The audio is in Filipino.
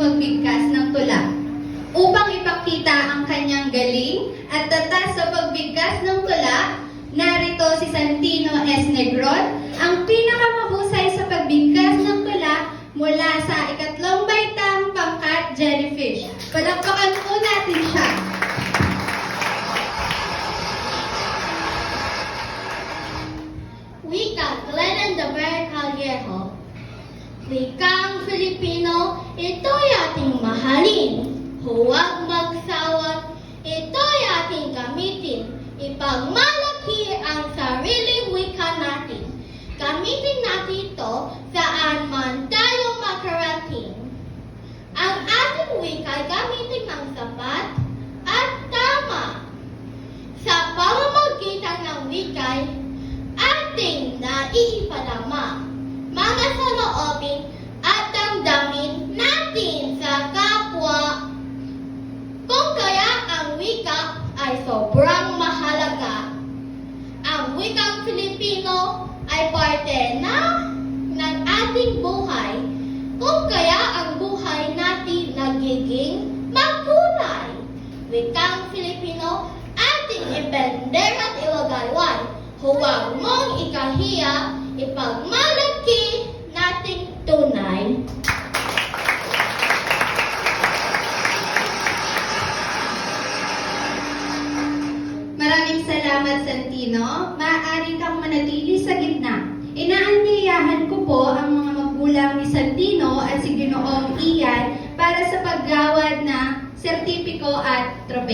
pagbigkas ng tula. Upang ipakita ang kanyang galing at tatas sa pagbigkas ng tula, narito si Santino S. Negron, ang pinakamahusay sa pagbigkas ng tula mula sa ikatlong baitang pangkat jellyfish. Palakpakan po natin siya. Wika Glenn de Callejo. Wikang Filipino, ito'y ating mahalin. Huwag magsawat, ito'y ating gamitin. Ipagmalaki ang sariling wika natin. Gamitin natin ito saan man tayo makarating. Ang ating wika ay gamitin ng sapat at tama. Sa pamamagitan ng wika'y ating naiipadama mga saloobin at damdamin natin sa kapwa. Kung kaya ang wika ay sobrang mahalaga. Ang wikang Filipino ay parte ng ating buhay. Kung kaya ang buhay natin nagiging makulay. Wikang Filipino, ating ipender at ilagayway. Huwag mong ikahiya, ipagmalaki nating tunay. Maraming salamat, Santino. Maaari kang manatili sa gitna. Inaanyayahan ko po ang mga magulang ni Santino at si Ginoong Ian para sa paggawad na sertipiko at trope.